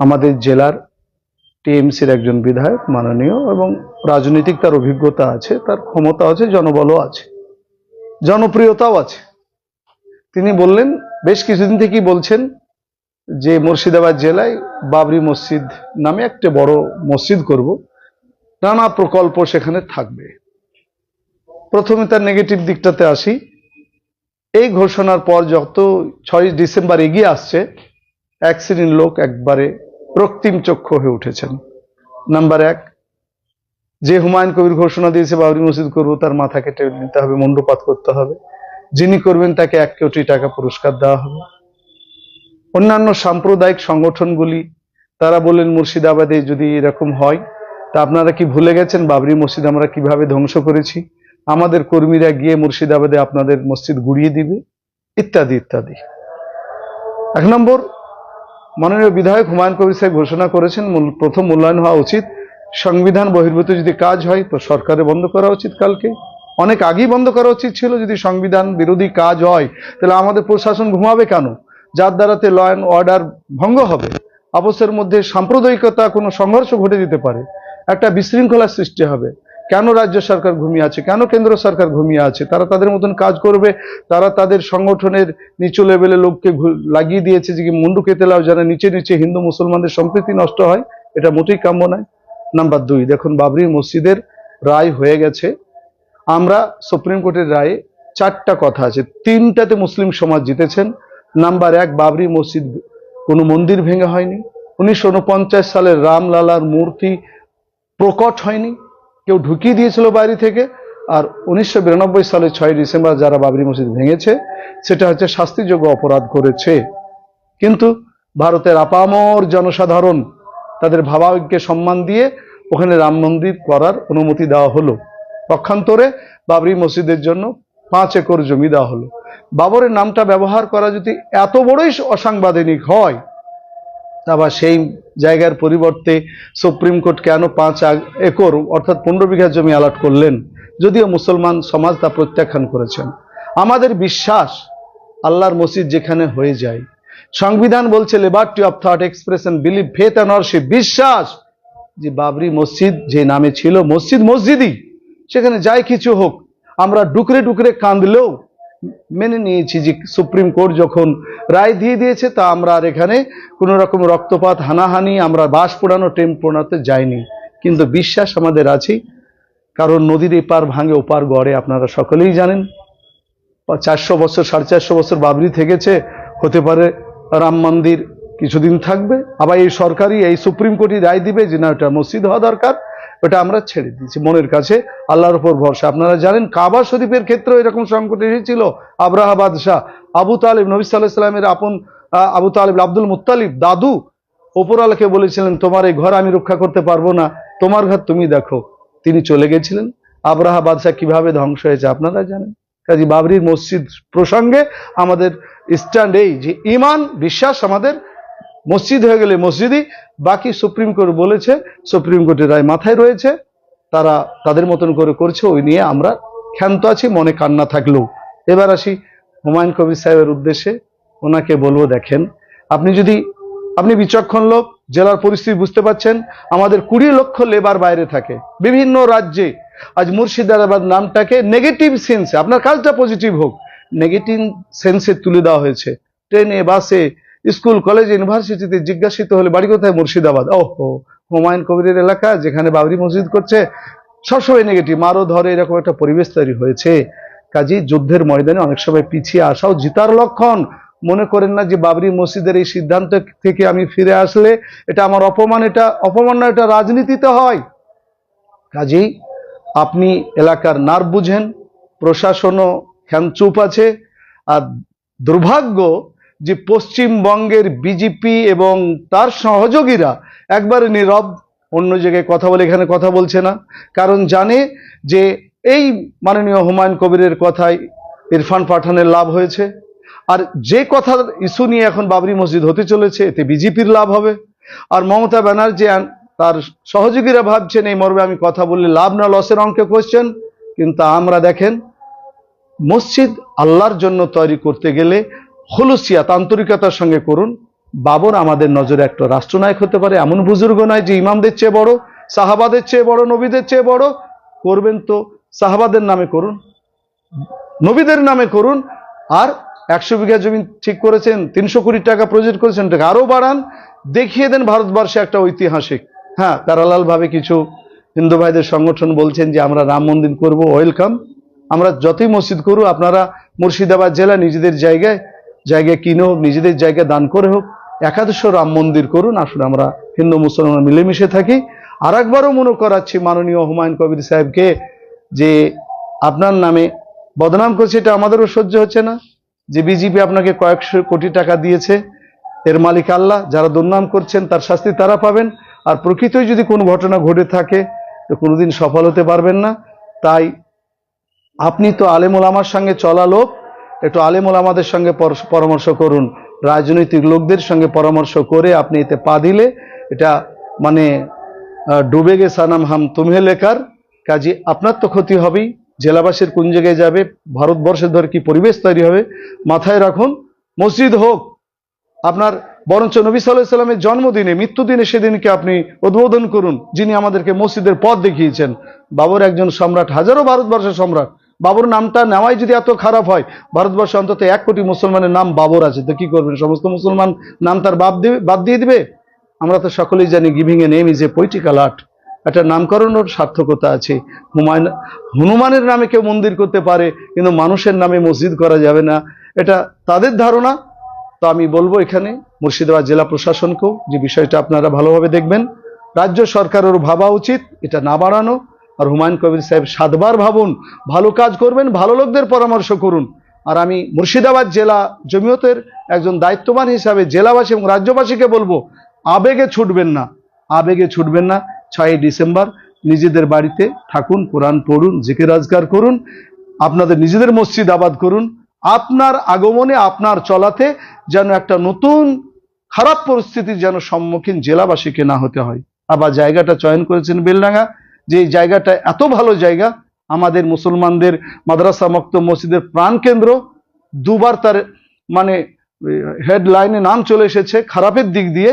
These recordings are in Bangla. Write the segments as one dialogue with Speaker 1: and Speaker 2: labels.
Speaker 1: আমাদের জেলার টিএমসির একজন বিধায়ক মাননীয়, এবং রাজনৈতিক তার অভিজ্ঞতা আছে, তার ক্ষমতা আছে, জনবলও আছে, জনপ্রিয়তাও আছে। তিনি বললেন, বেশ কিছুদিন থেকেই বলছেন যে মুর্শিদাবাদ জেলায় বাবরি মসজিদ নামে একটা বড় মসজিদ করব, নানা প্রকল্প সেখানে থাকবে। প্রথমে তার নেগেটিভ দিকটাতে আসি। এই ঘোষণার পর যত 6 ডিসেম্বর এগিয়ে আসছে, এক শ্রেণীর লোক একবারে রক্তিম চক্ষু হয়ে উঠেছেন। নাম্বার 1, যে হুমায়ুন কবির ঘোষণা দিয়েছে বাবরি মসজিদ করব, তার মাথা কেটে নিতে হবে, মুন্ডপাত করতে হবে। যিনি করবেন তাকে 1 কোটি টাকা পুরস্কার দেওয়া হবে। অন্যান্য সাম্প্রদায়িক সংগঠনগুলি তারা বললেন, মুর্শিদাবাদে যদি এরকম হয়, তা আপনারা কি ভুলে গেছেন বাবরি মসজিদ আমরা কিভাবে ধ্বংস করেছি? আমাদের কর্মীরা গিয়ে মুর্শিদাবাদে আপনাদের মসজিদ গুড়িয়ে দিবে, ইত্যাদি ইত্যাদি। 1 নম্বর, মাননীয় বিধায়ক হুমায়ুন কবির সাহেব ঘোষণা করেছেন, প্রথম মূল্যায়ন হওয়া উচিত, সংবিধান বহির্ভূত যদি কাজ হয় তো সরকারে বন্ধ করা উচিত। কালকে অনেক আগেই বন্ধ করা উচিত ছিল। যদি সংবিধান বিরোধী কাজ হয় তাহলে আমাদের প্রশাসন ঘুমাবে কেন? যার দ্বারাতে ল অ্যান্ড অর্ডার ভঙ্গ হবে, আপসের মধ্যে সাম্প্রদায়িকতা, কোনো সংঘর্ষ ঘটে যেতে পারে, একটা বিশৃঙ্খলার সৃষ্টি হবে। কেন রাজ্য সরকার ঘুমিয়ে আছে? কেন কেন্দ্র সরকার ঘুমিয়ে আছে? তারা তাদের মতন কাজ করবে। তারা তাদের সংগঠনের নিচু লেভেলে লোককে লাগিয়ে দিয়েছে যে মুন্ডু কেটে লাও, যারা নিচে নিচে হিন্দু মুসলমানদের সম্প্রীতি নষ্ট হয়। এটা মোটেই কাম্য নয়। নাম্বার 2, দেখুন বাবরি মসজিদের রায় হয়ে গেছে। আমরা সুপ্রিম কোর্টের রায়ে 4টা কথা আছে, 3টাতে মুসলিম সমাজ জিতেছেন। নাম্বার 1, বাবরি মসজিদ কোনো মন্দির ভেঙে হয়নি। 1949 সালের রামলালার মূর্তি প্রকট হয়নি, কেউ ঢুকিয়ে দিয়েছিল বাইরে থেকে। আর 1992 সালের 6 ডিসেম্বর যারা বাবরি মসজিদ ভেঙেছে, সেটা হচ্ছে শাস্তিযোগ্য অপরাধ করেছে। কিন্তু ভারতের আপামর জনসাধারণ তাদের ভাবাবেগকে সম্মান দিয়ে ওখানে রাম মন্দির করার অনুমতি দেওয়া হলো। পক্ষান্তরে বাবরি মসজিদের জন্য 5 একর জমি দেওয়া হলো। বাবরের নামটা ব্যবহার করা যদি এত বড়ই অসাংবিধানিক হয়, আবার সেই জায়গার পরিবর্তে সুপ্রিম কোর্ট কেন 5 একর অর্থাৎ 15 বিঘা জমি অ্যালট করলেন? যদিও মুসলমান সমাজ তা প্রত্যাখ্যান করেছেন। আমাদের বিশ্বাস, আল্লাহর মসজিদ যেখানে হয়ে যায়, সংবিধান বলছে liberty of thought, expression, believe, faith and warship, বিশ্বাস যে বাবরি মসজিদ যে নামে ছিল মসজিদ মসজিদই, সেখানে যাই কিছু হোক। আমরা ডুকরে ডুকরে কাঁদলেও মেনে নিয়েছি যে সুপ্রিম কোর্ট যখন রায় দিয়ে দিয়েছে, তা আমরা আর এখানে কোনো রকম রক্তপাত, হানাহানি, আমরা বাস পোড়ানো, টেম্প পোড়াতে যাইনি। কিন্তু বিশ্বাস আমাদের আছে, কারণ নদীর এপার ভাঙে ওপার গড়ে, আপনারা সকলেই জানেন। 400 বছর, 450 বছর বাবরি থেকেছে, হতে পারে রাম মন্দির কিছুদিন থাকবে। আবার এই সরকারি, এই সুপ্রিম কোর্টই রায় দিবে যে না, ওটা মসজিদ হওয়া দরকার। ওটা আমরা ছেড়ে দিয়েছি মনের কাছে, আল্লাহর উপর ভরসা। আপনারা জানেন কাবা শরীফের ক্ষেত্রেও এরকম সংকট এসেছিল। আব্রাহা বাদশাহ, আবু তালিব, নবী সাল্লাল্লাহু আলাইহি ওয়াসাল্লামের আপন আবু তালিব, আব্দুল মুত্তালিব দাদু, উপরওয়ালাকে বলেছিলেন তোমার এই ঘর আমি রক্ষা করতে পারবো না, তোমার ঘর তুমি দেখো। তিনি চলে গেছিলেন। আব্রাহা বাদশাহ কিভাবে ধ্বংস হয়েছে আপনারা জানেন। কাজী বাবরির মসজিদ প্রসঙ্গে আমাদের স্ট্যান্ড এই যে ঈমান, বিশ্বাস আমাদের মসজিদ হয়ে গেলে মসজিদই। বাকি সুপ্রিম কোর্ট বলেছে, সুপ্রিম কোর্টের রায় মাথায় রয়েছে, তারা তাদের মতন করে করছে, ওই নিয়ে আমরা ক্ষান্ত আছি, মনে কান্না থাকলেও। এবার আসি হুমায়ুন কবির সাহেবের উদ্দেশ্যে। ওনাকে বলবো, দেখেন আপনি বিচক্ষণ লোক, জেলার পরিস্থিতি বুঝতে পারছেন। আমাদের 20 লক্ষ লেবার বাইরে থাকে বিভিন্ন রাজ্যে। আজ মুর্শিদাবাদ নামটাকে নেগেটিভ সেন্সে, আপনার কাজটা পজিটিভ হোক, নেগেটিভ সেন্সে তুলে দেওয়া হয়েছে। ট্রেনে, বাসে, স্কুল, কলেজ, ইউনিভার্সিটিতে জিজ্ঞাসিত হলে বাড়ি কোথায়? মুর্শিদাবাদ। ওহো, হুমায়ুন কবিরের এলাকা যেখানে বাবরি মসজিদ করছে, সবসময় নেগেটিভ, মারো ধরে, এরকম একটা পরিবেশ তৈরি হয়েছে। কাজী যুদ্ধের ময়দানে অনেক সময় পিছিয়ে আসাও জিতার লক্ষণ। মনে করেন না যে বাবরি মসজিদের এই সিদ্ধান্ত থেকে আমি ফিরে আসলে এটা আমার অপমান। এটা অপমান না, এটা রাজনীতিতে হয়। কাজেই আপনি এলাকার নার্ভ বুঝেন, প্রশাসনও চুপ আছে। আর দুর্ভাগ্য যে পশ্চিমবঙ্গের বিজেপি এবং তার সহযোগীরা একবারে নীরব, অন্য জায়গায় কথা বলে, এখানে কথা বলছে না। কারণ জানে যে এই মাননীয় হুমায়ুন কবিরের কথায় ইরফান পাঠানের লাভ হয়েছে। আর যে কথার ইস্যু নিয়ে এখন বাবরি মসজিদ হতে চলেছে, এতে বিজেপির লাভ হবে। আর মমতা ব্যানার্জি তার সহযোগীরা ভাবছেন এই মর্মে আমি কথা বললে লাভ না লসের অঙ্কে কোশ্চেন। কিন্তু আমরা দেখেন, মসজিদ আল্লাহর জন্য তৈরি করতে গেলে খুলুসিয়াত, আন্তরিকতার সঙ্গে করুন। বাবর আমাদের নজরে একটা রাষ্ট্রনায়ক হতে পারে, এমন বুজুর্গ নয় যে ইমামদের চেয়ে বড়, সাহাবাদের চেয়ে বড়, নবীদের চেয়ে বড়। করবেন তো সাহাবাদের নামে করুন, নবীদের নামে করুন। আর 100 বিঘা জমি ঠিক করেছেন, 300 কোটি টাকা প্রজেক্ট করেছেন, টাকা আরো বাড়ান, দেখিয়ে দেন ভারতবর্ষে একটা ঐতিহাসিক। হ্যাঁ, প্যারালাল ভাবে কিছু হিন্দু ভাইদের সংগঠন বলছেন যে আমরা রাম মন্দির করব, ওয়েলকাম। আমরা যতই মসজিদ করব, আপনারা মুর্শিদাবাদ জেলা নিজেদের জায়গায় জায়গায় কিনে হোক, নিজেদের জায়গায় দান করে হোক, একাদশ রাম মন্দির করুন। আসলে আমরা হিন্দু মুসলমান মিলেমিশে থাকি। আর একবারও মনে করাচ্ছি মাননীয় হুমায়ুন কবির সাহেবকে, যে আপনার নামে বদনাম করছে, এটা আমাদেরও সহ্য হচ্ছে না। যে বিজেপি আপনাকে কয়েকশো কোটি টাকা দিয়েছে, এর মালিক আল্লাহ। যারা দুর্নাম করছেন তার শাস্তি তারা পাবেন। আর প্রকৃতই যদি কোনো ঘটনা ঘটে থাকে তো কোনোদিন সফল হতে পারবেন না। তাই আপনি তো আলেম ওলামার সঙ্গে চলা লোক, একটু আলেম ওলামাদের সঙ্গে পরামর্শ করুন, রাজনৈতিক লোকদের সঙ্গে পরামর্শ করে আপনি এতে পা দিলে এটা মানে ডুবে গে সানাম হাম তুমহে লেকার, কাজে আপনার তো ক্ষতি হবেই, জেলাবাসীর কোন জায়গায় যাবে, ভারতবর্ষের ধরে কি পরিবেশ তৈরি হবে। মাথায় রাখুন, মসজিদ হোক আপনার, বরঞ্চ নবী সাল্লাল্লাহু আলাইহি সাল্লামের জন্মদিনে, মৃত্যুদিনে সেদিনকে আপনি উদ্বোধন করুন, যিনি আমাদেরকে মসজিদের পথ দেখিয়েছেন। বাবর একজন সম্রাট, হাজারো ভারতবর্ষের সম্রাট। বাবর নামটা নেওয়াই যদি এত খারাপ হয়, ভারতবর্ষে অন্তত 1 কোটি মুসলমানের নাম বাবর আছে, তো কি করবেন? সমস্ত মুসলমান নাম তার বাদ দিয়ে দিবে? আমরা তো সকলেই জানি giving a name is a political art. একটা নামকরণের সার্থকতা আছে। হনুমানের নামে কেউ মন্দির করতে পারে, কিন্তু মানুষের নামে মসজিদ করা যাবে না, এটা তাদের ধারণা। তো আমি বলবো এখানে মুর্শিদাবাদ জেলা প্রশাসনকেও যে বিষয়টা আপনারা ভালোভাবে দেখবেন, রাজ্য সরকারেরও ভাবা উচিত এটা না বাড়ানো। আর হুমায়ুন কবির সাহেব 7 বার ভাবুন, ভালো কাজ করবেন, ভালো লোকদের পরামর্শ করুন। আর আমি মুর্শিদাবাদ জেলা জমিয়তের একজন দায়িত্ববান হিসাবে জেলাবাসী এবং রাজ্যবাসীকে বলবো, আবেগে ছুটবেন না, আবেগে ছুটবেন না। 6ই ডিসেম্বর নিজেদের বাড়িতে থাকুন, কোরআন পড়ুন, জিকির আজকার করুন, আপনাদের নিজেদের মসজিদ আবাদ করুন। আপনার আগমনে, আপনার চলাতে যেন একটা নতুন খারাপ পরিস্থিতির যেন সম্মুখীন জেলাবাসীকে না হতে হয়। আবার জায়গাটা চয়ন করেছেন বেলডাঙ্গা, যে জায়গাটা এত ভালো জায়গা, আমাদের মুসলমানদের মাদ্রাসা মক্তব মসজিদের প্রাণ কেন্দ্র। 2 বার তার মানে হেডলাইনে নাম চলে এসেছে খারাপের দিক দিয়ে।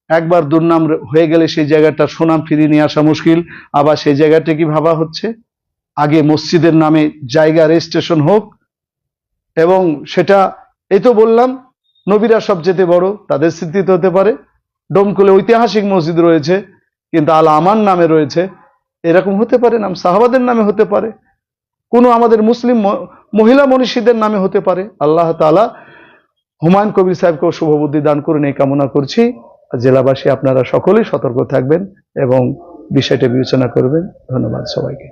Speaker 1: একবার দুর্নাম হয়ে গেলে সেই জায়গাটার সুনাম ফিরিয়ে নিয়ে আসা মুশকিল। আবার সেই জায়গাটা কি ভাবা হচ্ছে, আগে মসজিদের নামে জায়গা রেজিস্ট্রেশন হোক, এবং সেটা এই তো বললাম নবীরা সবচেয়ে বড়, তাদের স্মৃতিতে হতে পারে। ডোমকুলে ঐতিহাসিক মসজিদ রয়েছে, কিন্তু আল আমান নামে রয়েছে, এরকম হতে পারে। নাম সাহাবাদের নামে হতে পারে, কোনো আমাদের মুসলিম মহিলা মনীষীদের নামে হতে পারে। আল্লাহ তাআলা হুমায়ুন কবির সাহেবকেও শুভবুদ্ধি দান করুন এই কামনা করছি। জেলাবাসী আপনারা সকলেই সতর্ক থাকবেন এবং বিষয়টা বিবেচনা করবেন। ধন্যবাদ সবাইকে।